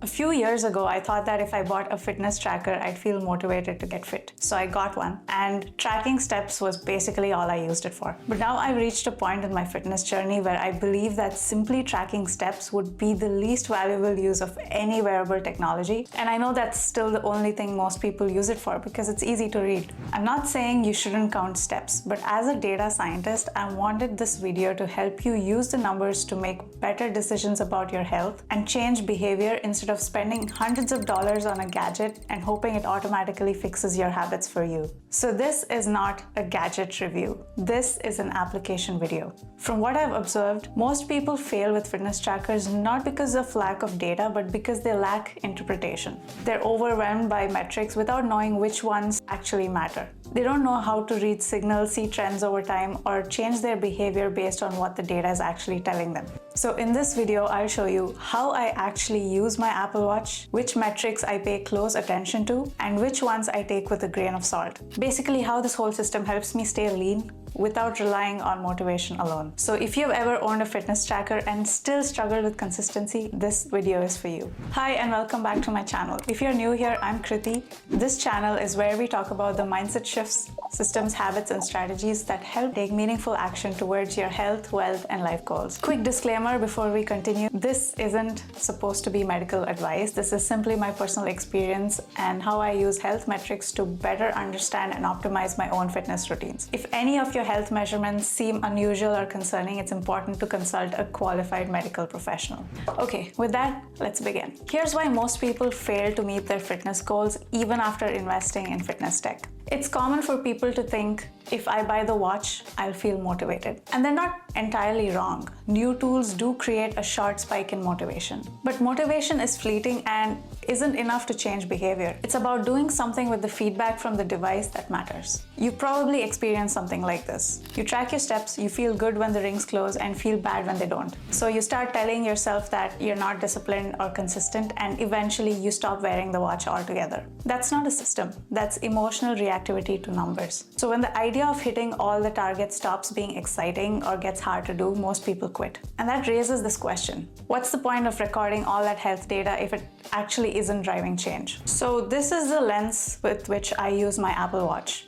A few years ago, I thought that if I bought a fitness tracker, I'd feel motivated to get fit. So I got one, and tracking steps was basically all I used it for. But now I've reached a point in my fitness journey where I believe that simply tracking steps would be the least valuable use of any wearable technology. And I know that's still the only thing most people use it for because it's easy to read. I'm not saying you shouldn't count steps, but as a data scientist, I wanted this video to help you use the numbers to make better decisions about your health and change behavior instead of spending hundreds of dollars on a gadget and hoping it automatically fixes your habits for you. So this is not a gadget review. This is an application video. From what I've observed, most people fail with fitness trackers not because of lack of data, but because they lack interpretation. They're overwhelmed by metrics without knowing which ones actually matter. They don't know how to read signals, see trends over time, or change their behavior based on what the data is actually telling them. So in this video, I'll show you how I actually use my Apple Watch, which metrics I pay close attention to, and which ones I take with a grain of salt. Basically, how this whole system helps me stay lean without relying on motivation alone. So if you've ever owned a fitness tracker and still struggled with consistency, this video is for you. Hi and welcome back to my channel. If you're new here, I'm Kriti. This channel is where we talk about the mindset shifts, systems, habits, and strategies that help take meaningful action towards your health, wealth, and life goals. Quick disclaimer before we continue. This isn't supposed to be medical advice. This is simply my personal experience and how I use health metrics to better understand and optimize my own fitness routines. If any of your health measurements seem unusual or concerning, it's important to consult a qualified medical professional. Okay, with that, let's begin. Here's why most people fail to meet their fitness goals even after investing in fitness tech. It's common for people to think, if I buy the watch, I'll feel motivated. And they're not entirely wrong. New tools do create a short spike in motivation. But motivation is fleeting and isn't enough to change behavior. It's about doing something with the feedback from the device that matters. You probably experience something like this. You track your steps, you feel good when the rings close and feel bad when they don't. So you start telling yourself that you're not disciplined or consistent, and eventually you stop wearing the watch altogether. That's not a system. That's emotional reactivity to numbers. So when the idea of hitting all the targets stops being exciting or gets hard to do, most people quit. And that raises this question: what's the point of recording all that health data if it actually isn't driving change? So this is the lens with which I use my Apple Watch.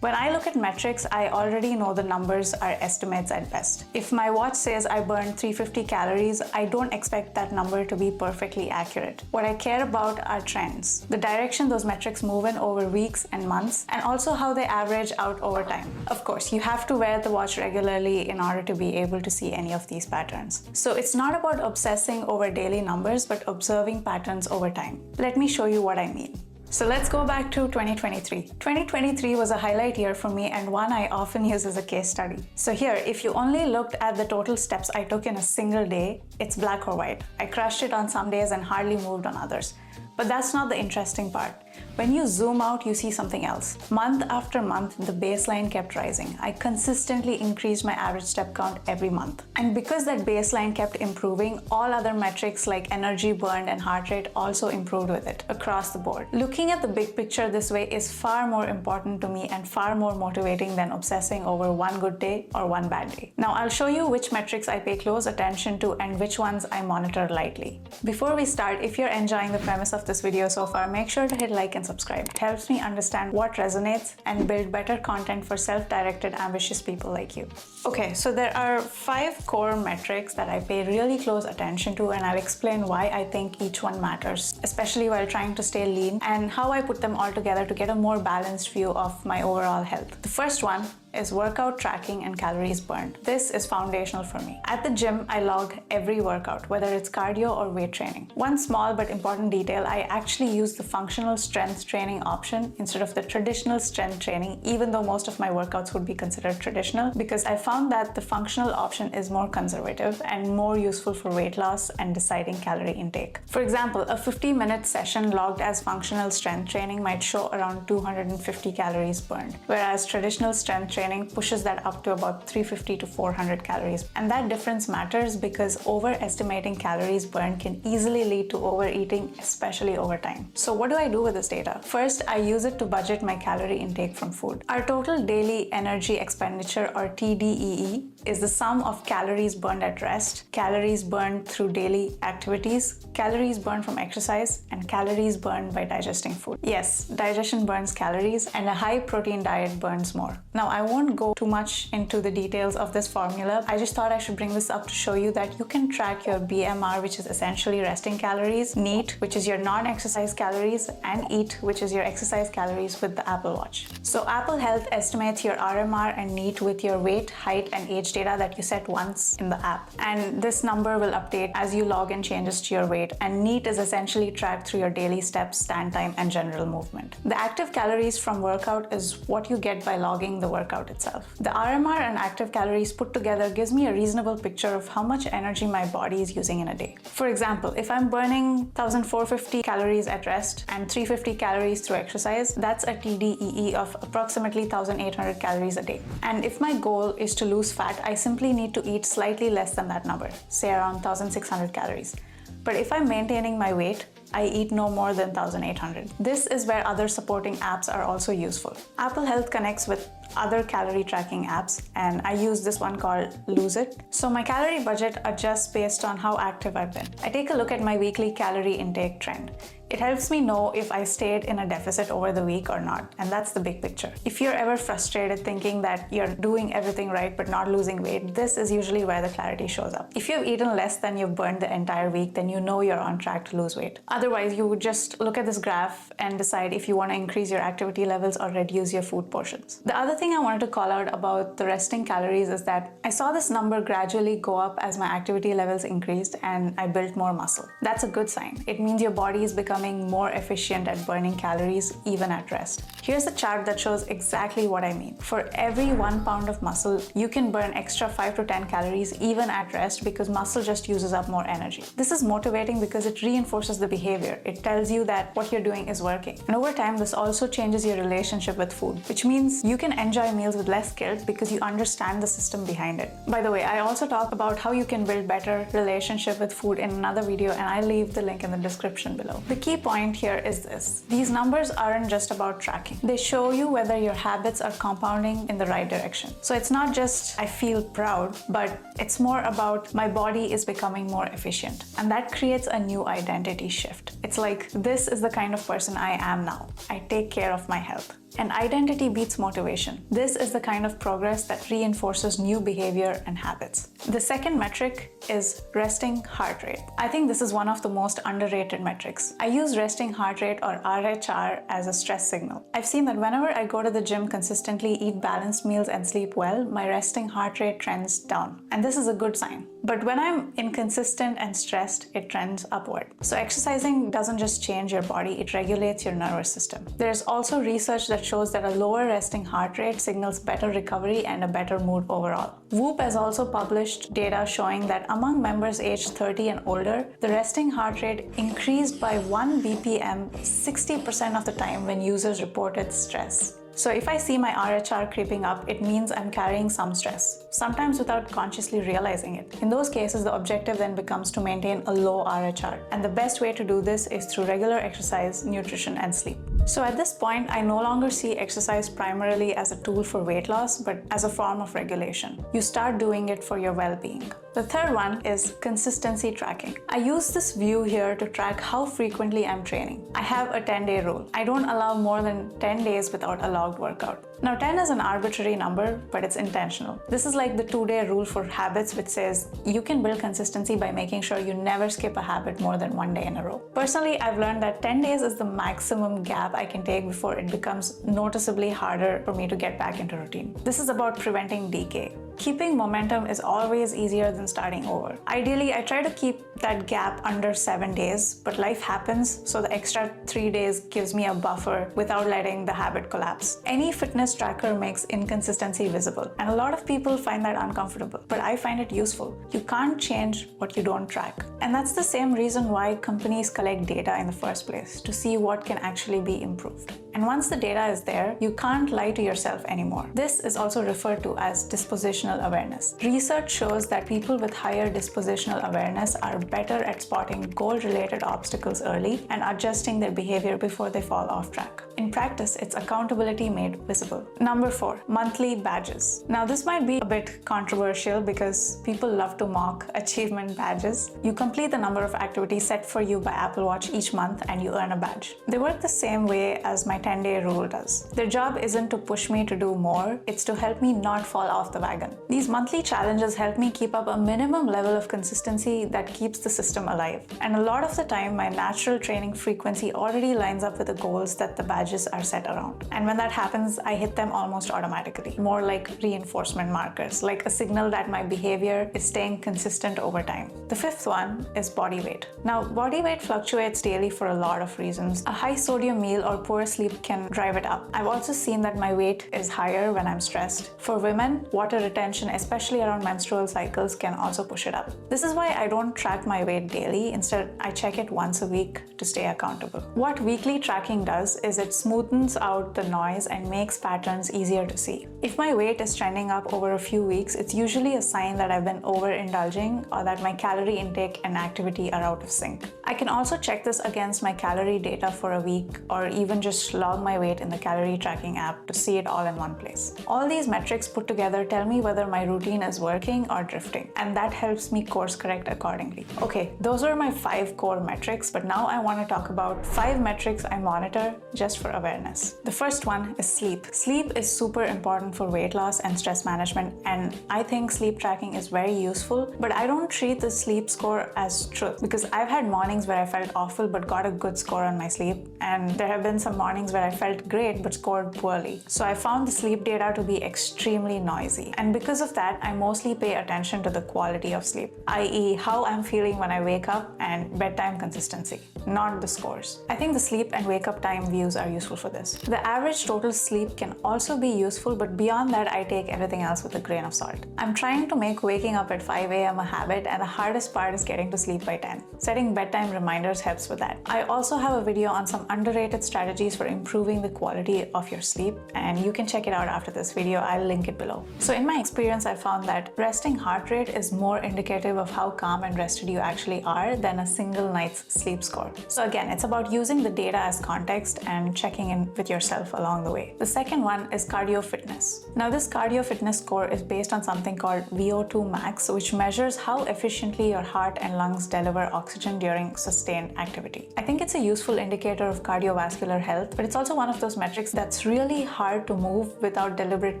When I look at metrics, I already know the numbers are estimates at best. If my watch says I burned 350 calories, I don't expect that number to be perfectly accurate. What I care about are trends, the direction those metrics move in over weeks and months, and also how they average out over time. Of course, you have to wear the watch regularly in order to be able to see any of these patterns. So it's not about obsessing over daily numbers, but observing patterns over time. Let me show you what I mean. So let's go back to 2023. 2023 was a highlight year for me and one I often use as a case study. So here, if you only looked at the total steps I took in a single day, it's black or white. I crushed it on some days and hardly moved on others. But that's not the interesting part. When you zoom out, you see something else. Month after month, the baseline kept rising. I consistently increased my average step count every month. And because that baseline kept improving, all other metrics like energy burned and heart rate also improved with it across the board. Looking at the big picture this way is far more important to me and far more motivating than obsessing over one good day or one bad day. Now I'll show you which metrics I pay close attention to and which ones I monitor lightly. Before we start, if you're enjoying the premise of this video so far, make sure to hit like and subscribe. It helps me understand what resonates and build better content for self-directed, ambitious people like you. Okay, so there are 5 core metrics that I pay really close attention to, and I'll explain why I think each one matters, especially while trying to stay lean, and how I put them all together to get a more balanced view of my overall health. The first one is workout tracking and calories burned. This is foundational for me. At the gym, I log every workout, whether it's cardio or weight training. One small but important detail, I actually use the functional strength training option instead of the traditional strength training, even though most of my workouts would be considered traditional, because I found that the functional option is more conservative and more useful for weight loss and deciding calorie intake. For example, a 50-minute session logged as functional strength training might show around 250 calories burned, whereas traditional strength training training pushes that up to about 350 to 400 calories. And that difference matters because overestimating calories burned can easily lead to overeating, especially over time. So what do I do with this data? First, I use it to budget my calorie intake from food. Our total daily energy expenditure, or TDEE, is the sum of calories burned at rest, calories burned through daily activities, calories burned from exercise, and calories burned by digesting food. Yes, digestion burns calories, and a high protein diet burns more. Now, I won't go too much into the details of this formula. I just thought I should bring this up to show you that you can track your BMR, which is essentially resting calories, NEAT, which is your non-exercise calories, and EAT, which is your exercise calories, with the Apple Watch. So Apple Health estimates your RMR and NEAT with your weight, height, and age data that you set once in the app. And this number will update as you log in changes to your weight, and NEAT is essentially tracked through your daily steps, stand time, and general movement. The active calories from workout is what you get by logging the workout itself. The RMR and active calories put together gives me a reasonable picture of how much energy my body is using in a day. For example, if I'm burning 1450 calories at rest and 350 calories through exercise, that's a TDEE of approximately 1800 calories a day. And if my goal is to lose fat, I simply need to eat slightly less than that number, say around 1600 calories. But if I'm maintaining my weight, I eat no more than 1800. This is where other supporting apps are also useful. Apple Health connects with other calorie tracking apps, and I use this one called Lose It. So my calorie budget adjusts based on how active I've been. I take a look at my weekly calorie intake trend. It helps me know if I stayed in a deficit over the week or not, and that's the big picture. If you're ever frustrated thinking that you're doing everything right but not losing weight, this is usually where the clarity shows up. If you've eaten less than you've burned the entire week, then you know you're on track to lose weight. Otherwise, you would just look at this graph and decide if you want to increase your activity levels or reduce your food portions. The other thing I wanted to call out about the resting calories is that I saw this number gradually go up as my activity levels increased and I built more muscle. That's a good sign. It means your body is becoming more efficient at burning calories even at rest. Here's a chart that shows exactly what I mean. For every 1 pound of muscle, you can burn extra 5 to 10 calories even at rest because muscle just uses up more energy. This is motivating because it reinforces the behavior. It tells you that what you're doing is working. And over time, this also changes your relationship with food, which means you can enjoy meals with less guilt because you understand the system behind it. By the way, I also talk about how you can build better relationship with food in another video, and I'll leave the link in the description below. The key point here is this. These numbers aren't just about tracking. They show you whether your habits are compounding in the right direction. So it's not just I feel proud, but it's more about my body is becoming more efficient. And that creates a new identity shift. It's like, this is the kind of person I am now. I take care of my health. And identity beats motivation. This is the kind of progress that reinforces new behavior and habits. The second metric is resting heart rate. I think this is one of the most underrated metrics. I use resting heart rate, or RHR, as a stress signal. I've seen that whenever I go to the gym consistently, eat balanced meals, and sleep well, my resting heart rate trends down. And this is a good sign. But when I'm inconsistent and stressed, it trends upward. So exercising doesn't just change your body, it regulates your nervous system. There's also research that shows that a lower resting heart rate signals better recovery and a better mood overall. Whoop has also published data showing that among members aged 30 and older, the resting heart rate increased by 1 BPM 60% of the time when users reported stress. So if I see my RHR creeping up, it means I'm carrying some stress, sometimes without consciously realizing it. In those cases, the objective then becomes to maintain a low RHR. And the best way to do this is through regular exercise, nutrition, and sleep. So at this point, I no longer see exercise primarily as a tool for weight loss, but as a form of regulation. You start doing it for your well-being. The third one is consistency tracking. I use this view here to track how frequently I'm training. I have a 10-day rule. I don't allow more than 10 days without a logged workout. Now 10 is an arbitrary number, but it's intentional. This is like the 2-day rule for habits, which says you can build consistency by making sure you never skip a habit more than 1 day in a row. Personally, I've learned that 10 days is the maximum gap I can take before it becomes noticeably harder for me to get back into routine. This is about preventing decay. Keeping momentum is always easier than starting over. Ideally, I try to keep that gap under 7 days, but life happens, so the extra 3 days gives me a buffer without letting the habit collapse. Any fitness tracker makes inconsistency visible, and a lot of people find that uncomfortable, but I find it useful. You can't change what you don't track. And that's the same reason why companies collect data in the first place, to see what can actually be improved. And once the data is there, you can't lie to yourself anymore. This is also referred to as dispositional awareness. Research shows that people with higher dispositional awareness are better at spotting goal-related obstacles early and adjusting their behavior before they fall off track. In practice, it's accountability made visible. Number 4, monthly badges. Now this might be a bit controversial because people love to mock achievement badges. You complete the number of activities set for you by Apple Watch each month and you earn a badge. They work the same way as my 10-day rule does. Their job isn't to push me to do more, it's to help me not fall off the wagon. These monthly challenges help me keep up a minimum level of consistency that keeps the system alive. And a lot of the time, my natural training frequency already lines up with the goals that the badges are set around. And when that happens, I hit them almost automatically, more like reinforcement markers, like a signal that my behavior is staying consistent over time. The 5th one is body weight. Now, body weight fluctuates daily for a lot of reasons. A high sodium meal or poor sleep can drive it up. I've also seen that my weight is higher when I'm stressed. For women, water retention, especially around menstrual cycles, can also push it up. This is why I don't track my weight daily. Instead, I check it once a week to stay accountable. What weekly tracking does is it smoothens out the noise and makes patterns easier to see. If my weight is trending up over a few weeks, it's usually a sign that I've been overindulging or that my calorie intake and activity are out of sync. I can also check this against my calorie data for a week or even just log my weight in the calorie tracking app to see it all in one place. All these metrics put together tell me whether my routine is working or drifting, and that helps me course correct accordingly. Okay, those are my 5 core metrics, but now I want to talk about 5 metrics I monitor just for awareness. The first one is sleep. Sleep is super important for weight loss and stress management, and I think sleep tracking is very useful, but I don't treat the sleep score as truth because I've had mornings where I felt awful but got a good score on my sleep, and there have been some mornings where I felt great but scored poorly. So I found the sleep data to be extremely noisy, and because of that, I mostly pay attention to the quality of sleep, i.e. how I'm feeling when I wake up and bedtime consistency, not the scores. I think the sleep and wake up time views are useful for this. The average total sleep can also be useful, but beyond that, I take everything else with a grain of salt. I'm trying to make waking up at 5 a.m. a habit, and the hardest part is getting to sleep by 10. Setting bedtime reminders helps with that. I also have a video on some underrated strategies for improving the quality of your sleep, and you can check it out after this video. I'll link it below. So in my experience, I found that resting heart rate is more indicative of how calm and rested you actually are than a single night's sleep score. So again, it's about using the data as context and checking in with yourself along the way. The second one is cardio fitness. Now this cardio fitness score is based on something called VO2 max, which measures how efficiently your heart and lungs deliver oxygen during sustained activity. I think it's a useful indicator of cardiovascular health, but it's also one of those metrics that's really hard to move without deliberate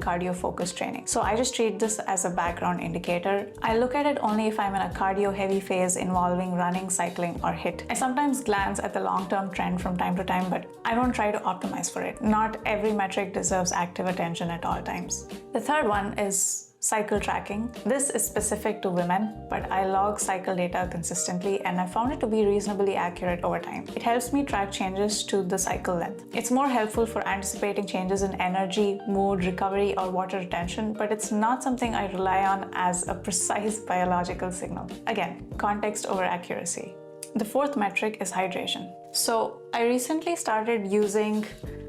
cardio-focused training. So I just treat this as a background indicator. I look at it only if I'm in a cardio-heavy phase involving running, cycling, or HIIT. I sometimes glance at the long-term trend from time to time, but I don't try to optimize for it. Not every metric deserves active attention at all times. The third one is cycle tracking. This is specific to women, but I log cycle data consistently and I found it to be reasonably accurate over time. It helps me track changes to the cycle length. It's more helpful for anticipating changes in energy, mood, recovery, or water retention, but it's not something I rely on as a precise biological signal. Again, context over accuracy. The fourth metric is hydration. So I recently started using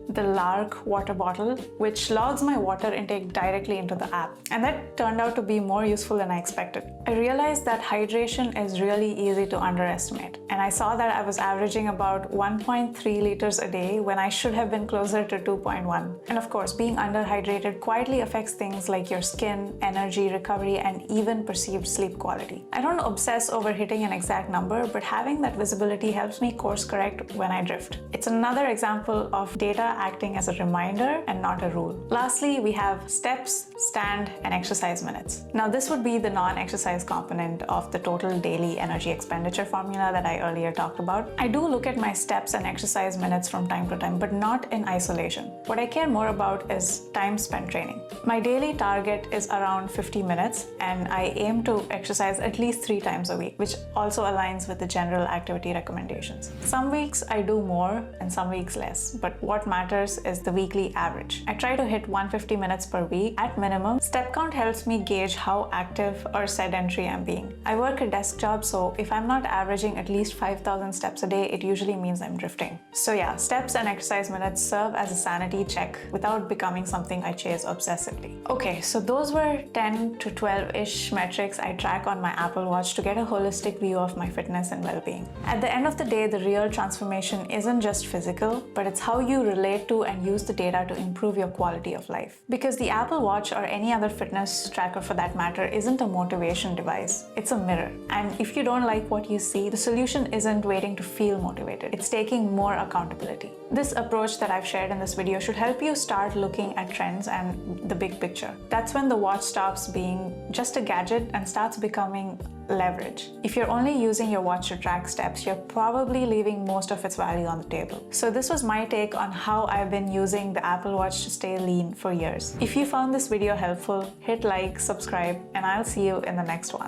the Lark water bottle, which logs my water intake directly into the app. And that turned out to be more useful than I expected. I realized that hydration is really easy to underestimate. And I saw that I was averaging about 1.3 liters a day when I should have been closer to 2.1. And of course, being underhydrated quietly affects things like your skin, energy, recovery, and even perceived sleep quality. I don't obsess over hitting an exact number, but having that visibility helps me course correct when I drift. It's another example of data acting as a reminder and not a rule. Lastly, we have steps, stand, and exercise minutes. Now, this would be the non-exercise component of the total daily energy expenditure formula that I earlier talked about. I do look at my steps and exercise minutes from time to time, but not in isolation. What I care more about is time spent training. My daily target is around 50 minutes, and I aim to exercise at least 3 times a week, which also aligns with the general activity recommendations. Some weeks I do more and some weeks less, but what matters matters is the weekly average. I try to hit 150 minutes per week at minimum. Step count helps me gauge how active or sedentary I'm being. I work a desk job, so if I'm not averaging at least 5,000 steps a day, it usually means I'm drifting. So yeah, steps and exercise minutes serve as a sanity check without becoming something I chase obsessively. Okay, so those were 10 to 12-ish metrics I track on my Apple Watch to get a holistic view of my fitness and well-being. At the end of the day, the real transformation isn't just physical, but it's how you relate to and use the data to improve your quality of life. Because the Apple Watch, or any other fitness tracker for that matter, isn't a motivation device. It's a mirror. And if you don't like what you see, the solution isn't waiting to feel motivated. It's taking more accountability. This approach that I've shared in this video should help you start looking at trends and the big picture. That's when the watch stops being just a gadget and starts becoming leverage. If you're only using your watch to track steps, you're probably leaving most of its value on the table. So this was my take on how I've been using the Apple Watch to stay lean for years. If you found this video helpful, hit like, subscribe, and I'll see you in the next one.